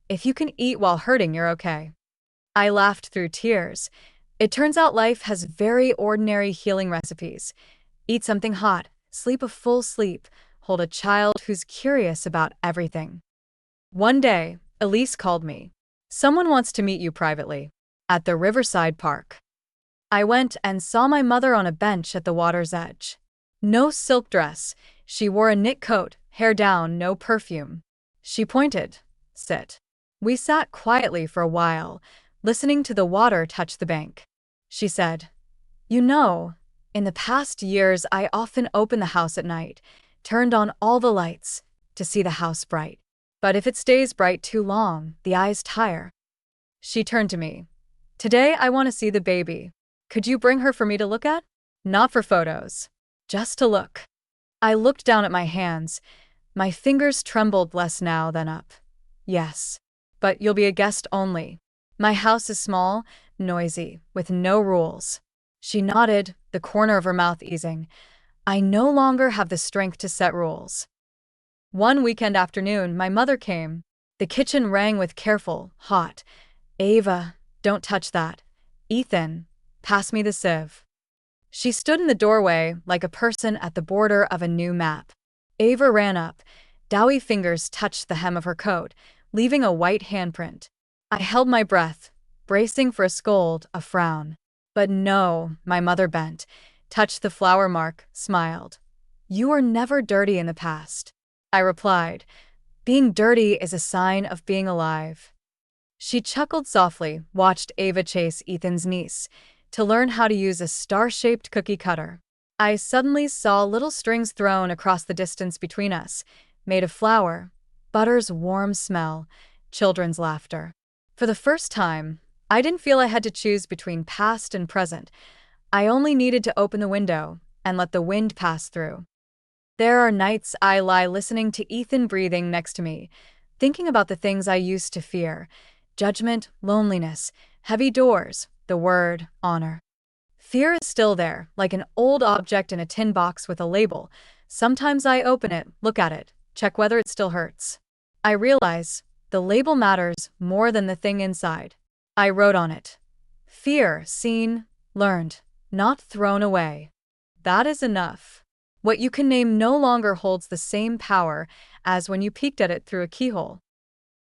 A: If you can eat while hurting, you're okay. I laughed through tears. It turns out life has very ordinary healing recipes. Eat something hot, sleep a full sleep, hold a child who's curious about everything. One day, Elise called me. Someone wants to meet you privately. At the Riverside Park. I went and saw my mother on a bench at the water's edge. No silk dress. She wore a knit coat, hair down, no perfume. She pointed. Sit. We sat quietly for a while, listening to the water touch the bank. She said, You know, in the past years I often opened the house at night, turned on all the lights, to see the house bright. But if it stays bright too long, the eyes tire. She turned to me. Today I want to see the baby. Could you bring her for me to look at? Not for photos. Just to look. I looked down at my hands. My fingers trembled less now than up. Yes. But you'll be a guest only. My house is small, noisy, with no rules. She nodded, the corner of her mouth easing. I no longer have the strength to set rules. One weekend afternoon, my mother came. The kitchen rang with careful, hot, "Ava, don't touch that. Ethan, pass me the sieve." She stood in the doorway like a person at the border of a new map. Ava ran up. Doughy fingers touched the hem of her coat, leaving a white handprint. I held my breath, bracing for a scold, a frown. But no, my mother bent, touched the flour mark, smiled. "You were never dirty in the past." I replied, "Being dirty is a sign of being alive." She chuckled softly, watched Ava chase Ethan's niece to learn how to use a star-shaped cookie cutter. I suddenly saw little strings thrown across the distance between us, made of flour, butter's warm smell, children's laughter. For the first time, I didn't feel I had to choose between past and present. I only needed to open the window and let the wind pass through. There are nights I lie listening to Ethan breathing next to me, thinking about the things I used to fear: judgment, loneliness, heavy doors, the word honor. Fear is still there, like an old object in a tin box with a label. Sometimes I open it, look at it, check whether it still hurts. I realize the label matters more than the thing inside. I wrote on it: "Fear, seen, learned, not thrown away." That is enough. What you can name no longer holds the same power as when you peeked at it through a keyhole.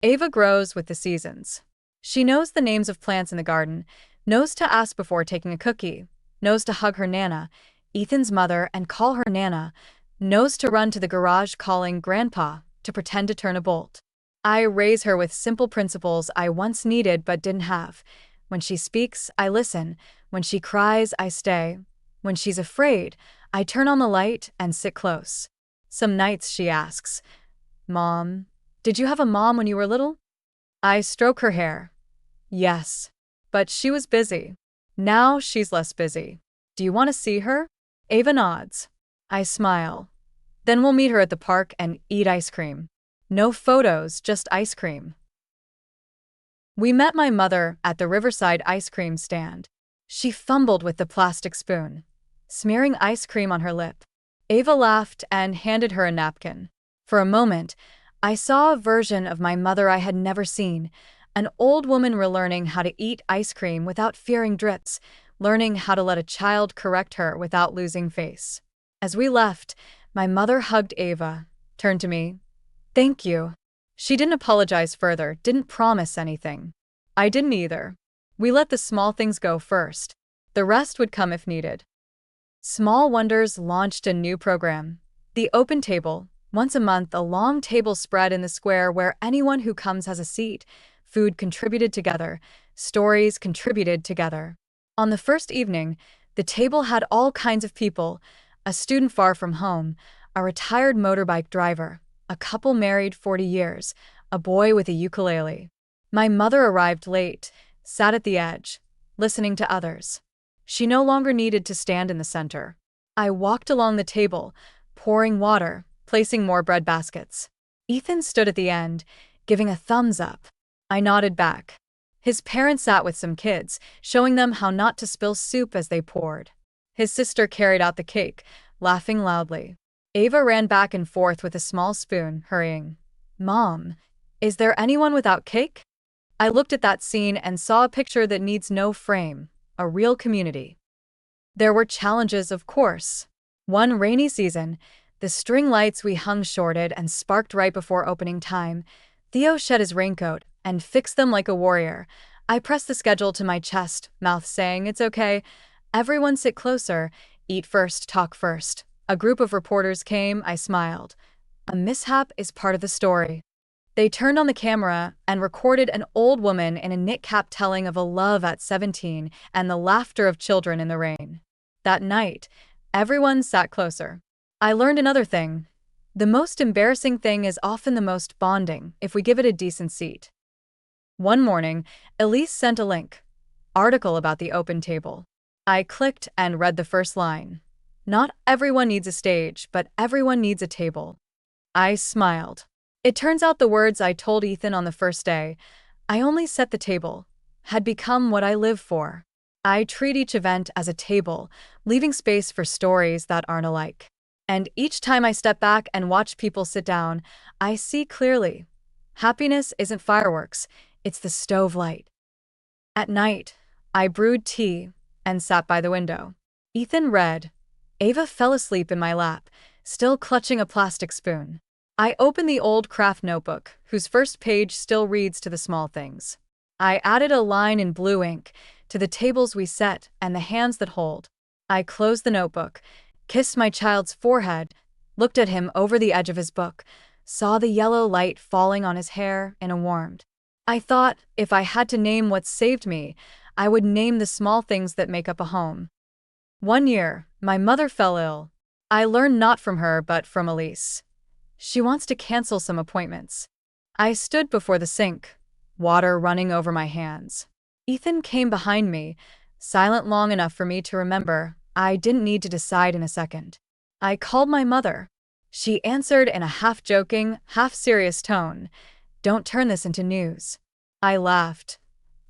A: Ava grows with the seasons. She knows the names of plants in the garden, knows to ask before taking a cookie, knows to hug her Nana, Ethan's mother, and call her Nana, knows to run to the garage calling Grandpa to pretend to turn a bolt. I raise her with simple principles I once needed but didn't have. When she speaks, I listen. When she cries, I stay. When she's afraid, I turn on the light and sit close. Some nights she asks, "Mom, did you have a mom when you were little?" I stroke her hair. "Yes, but she was busy. Now she's less busy. Do you want to see her?" Ava nods. I smile. "Then we'll meet her at the park and eat ice cream. No photos, just ice cream." We met my mother at the Riverside ice cream stand. She fumbled with the plastic spoon, smearing ice cream on her lip. Ava laughed and handed her a napkin. For a moment, I saw a version of my mother I had never seen, an old woman relearning how to eat ice cream without fearing drips, learning how to let a child correct her without losing face. As we left, my mother hugged Ava, turned to me. "Thank you." She didn't apologize further, didn't promise anything. I didn't either. We let the small things go first. The rest would come if needed. Small Wonders launched a new program, The Open Table. Once a month, a long table spread in the square where anyone who comes has a seat. Food contributed together, stories contributed together. On the first evening, the table had all kinds of people: a student far from home, a retired motorbike driver, a couple married 40 years, a boy with a ukulele. My mother arrived late, sat at the edge, listening to others. She no longer needed to stand in the center. I walked along the table, pouring water, placing more bread baskets. Ethan stood at the end, giving a thumbs up. I nodded back. His parents sat with some kids, showing them how not to spill soup as they poured. His sister carried out the cake, laughing loudly. Ava ran back and forth with a small spoon, hurrying. "Mom, is there anyone without cake?" I looked at that scene and saw a picture that needs no frame, a real community. There were challenges, of course. One rainy season, the string lights we hung shorted and sparked right before opening time. Theo shed his raincoat and fixed them like a warrior. I pressed the schedule to my chest, mouth saying, "It's okay. Everyone sit closer. Eat first, talk first." A group of reporters came. I smiled. A mishap is part of the story. They turned on the camera and recorded an old woman in a knit cap telling of a love at 17 and the laughter of children in the rain. That night, everyone sat closer. I learned another thing. The most embarrassing thing is often the most bonding if we give it a decent seat. One morning, Elise sent a link. Article about the Open Table. I clicked and read the first line. Not everyone needs a stage, but everyone needs a table. I smiled. It turns out the words I told Ethan on the first day, "I only set the table," had become what I live for. I treat each event as a table, leaving space for stories that aren't alike. And each time I step back and watch people sit down, I see clearly. Happiness isn't fireworks, it's the stove light. At night, I brewed tea and sat by the window. Ethan read. Ava fell asleep in my lap, still clutching a plastic spoon. I opened the old craft notebook, whose first page still reads to the small things. I added a line in blue ink to the tables we set and the hands that hold. I closed the notebook, kissed my child's forehead, looked at him over the edge of his book, saw the yellow light falling on his hair and warmed. I thought if I had to name what saved me, I would name the small things that make up a home. One year, my mother fell ill. I learned not from her but from Elise. She wants to cancel some appointments. I stood before the sink, water running over my hands. Ethan came behind me, silent long enough for me to remember I didn't need to decide in a second. I called my mother. She answered in a half-joking, half-serious tone. Don't turn this into news. I laughed.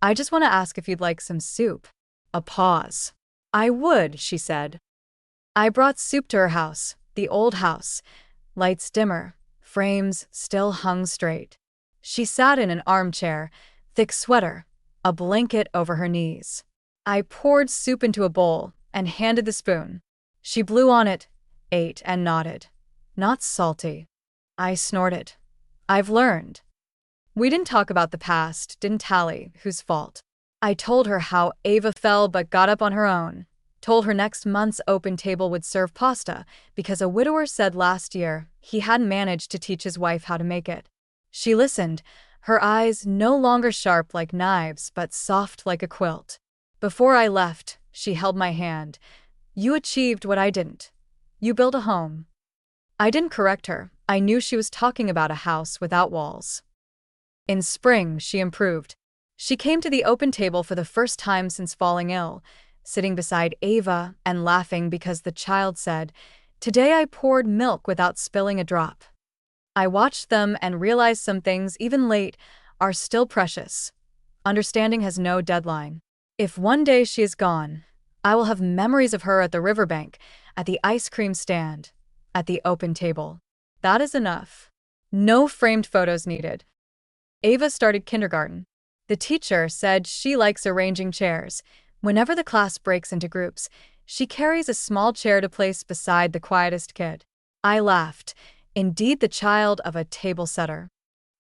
A: I just want to ask if you'd like some soup. A pause. I would, she said. I brought soup to her house, the old house. Lights dimmer, frames still hung straight. She sat in an armchair, thick sweater, a blanket over her knees. I poured soup into a bowl and handed the spoon. She blew on it, ate and nodded. Not salty. I snorted. I've learned. We didn't talk about the past, didn't tally whose fault. I told her how Ava fell but got up on her own. Told her next month's open table would serve pasta because a widower said last year he hadn't managed to teach his wife how to make it. She listened, her eyes no longer sharp like knives but soft like a quilt. Before I left, she held my hand. You achieved what I didn't. You built a home. I didn't correct her. I knew she was talking about a house without walls. In spring, she improved. She came to the open table for the first time since falling ill, sitting beside Ava and laughing because the child said, "Today I poured milk without spilling a drop." I watched them and realized some things, even late, are still precious. Understanding has no deadline. If one day she is gone, I will have memories of her at the riverbank, at the ice cream stand, at the open table. That is enough. No framed photos needed. Ava started kindergarten. The teacher said she likes arranging chairs. Whenever the class breaks into groups, she carries a small chair to place beside the quietest kid. I laughed. Indeed, the child of a table setter.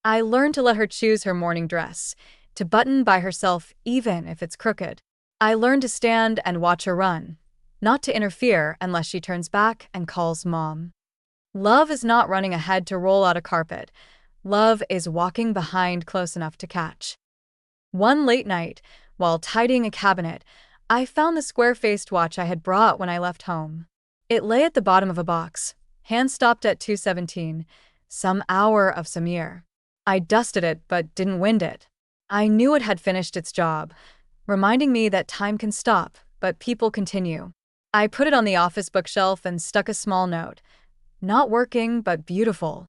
A: I learned to let her choose her morning dress, to button by herself even if it's crooked. I learned to stand and watch her run, not to interfere unless she turns back and calls Mom. Love is not running ahead to roll out a carpet. Love is walking behind close enough to catch. One late night, while tidying a cabinet, I found the square-faced watch I had brought when I left home. It lay at the bottom of a box. Hand stopped at 2:17, some hour of some year. I dusted it but didn't wind it. I knew it had finished its job, reminding me that time can stop, but people continue. I put it on the office bookshelf and stuck a small note. Not working, but beautiful.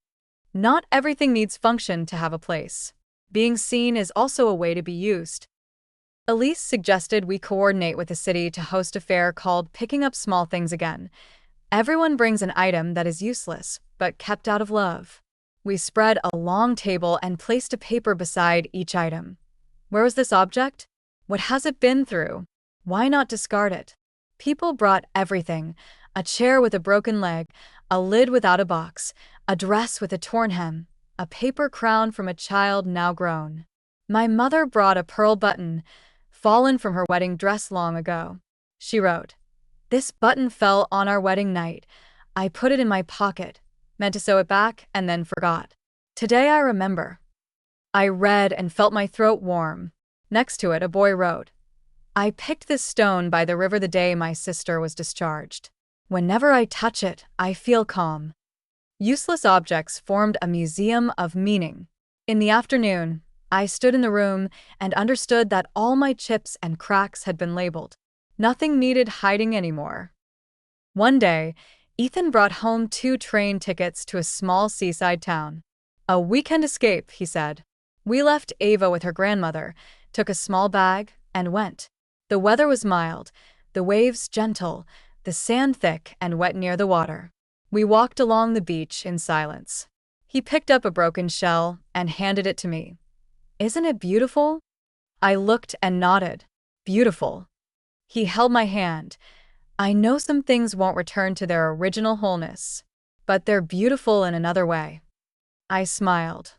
A: Not everything needs function to have a place. Being seen is also a way to be used. Elise suggested we coordinate with the city to host a fair called Picking Up Small Things Again. Everyone brings an item that is useless, but kept out of love. We spread a long table and placed a paper beside each item. Where was this object? What has it been through? Why not discard it? People brought everything. A chair with a broken leg, a lid without a box, a dress with a torn hem, a paper crown from a child now grown. My mother brought a pearl button, fallen from her wedding dress long ago. She wrote, "This button fell on our wedding night. I put it in my pocket, meant to sew it back, and then forgot. Today I remember." I read and felt my throat warm. Next to it, a boy wrote, "I picked this stone by the river the day my sister was discharged. Whenever I touch it, I feel calm." Useless objects formed a museum of meaning. In the afternoon, I stood in the room and understood that all my chips and cracks had been labeled. Nothing needed hiding anymore. One day, Ethan brought home 2 train tickets to a small seaside town. "A weekend escape," he said. We left Ava with her grandmother, took a small bag, and went. The weather was mild, the waves gentle, the sand thick and wet near the water. We walked along the beach in silence. He picked up a broken shell and handed it to me. "Isn't it beautiful?" I looked and nodded. "Beautiful." He held my hand. "I know some things won't return to their original wholeness, but they're beautiful in another way." I smiled.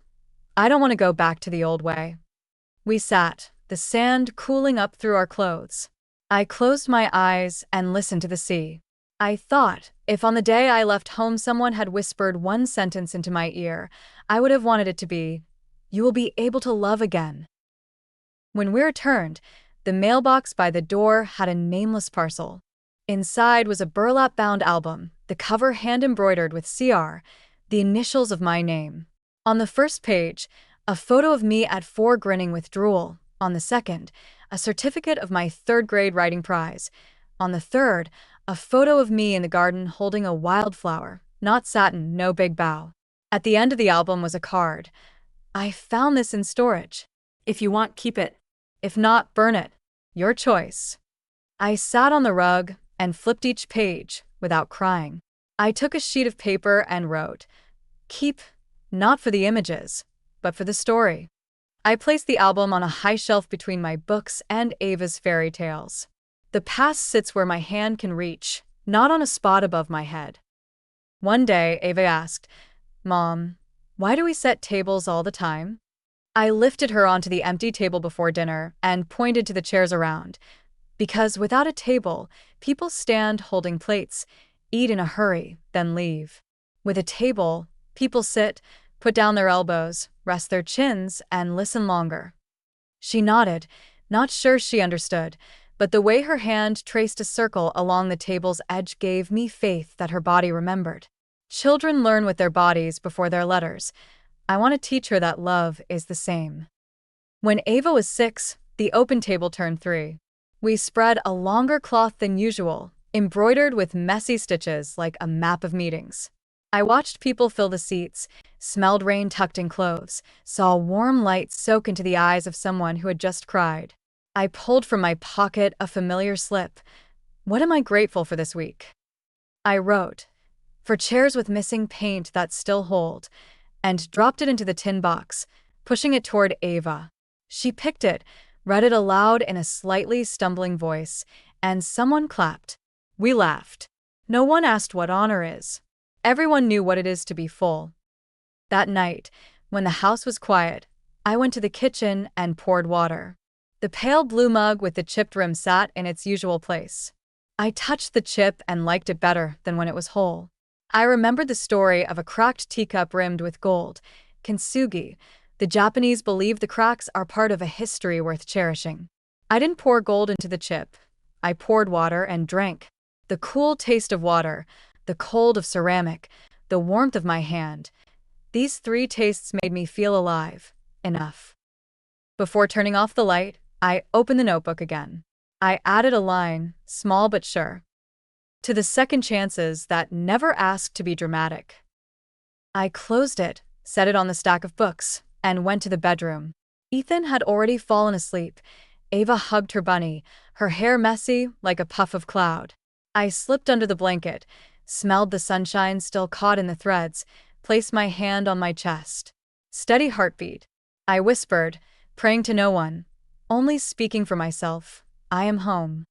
A: "I don't want to go back to the old way." We sat, the sand cooling up through our clothes. I closed my eyes and listened to the sea. I thought, if on the day I left home someone had whispered one sentence into my ear, I would have wanted it to be, "You will be able to love again." When we returned, the mailbox by the door had a nameless parcel. Inside was a burlap-bound album, the cover hand-embroidered with CR, the initials of my name. On the first page, a photo of me at 4 grinning with drool. On the second, a certificate of my 3rd grade writing prize. On the third, a photo of me in the garden holding a wildflower, not satin, no big bough. At the end of the album was a card. "I found this in storage.
B: If you want, keep it.
A: If not, burn it. Your choice." I sat on the rug and flipped each page without crying. I took a sheet of paper and wrote, "Keep, not for the images, but for the story." I placed the album on a high shelf between my books and Ava's fairy tales. The past sits where my hand can reach, not on a spot above my head. One day, Ava asked, "Mom, why do we set tables all the time?" I lifted her onto the empty table before dinner and pointed to the chairs around. "Because without a table, people stand holding plates, eat in a hurry, then leave. With a table, people sit, put down their elbows, rest their chins, and listen longer." She nodded, not sure she understood, but the way her hand traced a circle along the table's edge gave me faith that her body remembered. Children learn with their bodies before their letters. I want to teach her that love is the same. When Ava was 6, the open table turned 3. We spread a longer cloth than usual, embroidered with messy stitches like a map of meetings. I watched people fill the seats, smelled rain tucked in clothes, saw warm light soak into the eyes of someone who had just cried. I pulled from my pocket a familiar slip. "What am I grateful for this week?" I wrote, "For chairs with missing paint that still hold," and dropped it into the tin box, pushing it toward Ava. She picked it, read it aloud in a slightly stumbling voice, and someone clapped. We laughed. No one asked what honor is. Everyone knew what it is to be full. That night, when the house was quiet, I went to the kitchen and poured water. The pale blue mug with the chipped rim sat in its usual place. I touched the chip and liked it better than when it was whole. I remembered the story of a cracked teacup rimmed with gold, kintsugi. The Japanese believe the cracks are part of a history worth cherishing. I didn't pour gold into the chip. I poured water and drank. The cool taste of water, the cold of ceramic, the warmth of my hand. These 3 tastes made me feel alive. Enough. Before turning off the light, I opened the notebook again. I added a line, small but sure. "To the second chances that never asked to be dramatic." I closed it, set it on the stack of books, and went to the bedroom. Ethan had already fallen asleep. Ava hugged her bunny, her hair messy like a puff of cloud. I slipped under the blanket, smelled the sunshine still caught in the threads, placed my hand on my chest. Steady heartbeat. I whispered, praying to no one, only speaking for myself, "I am home."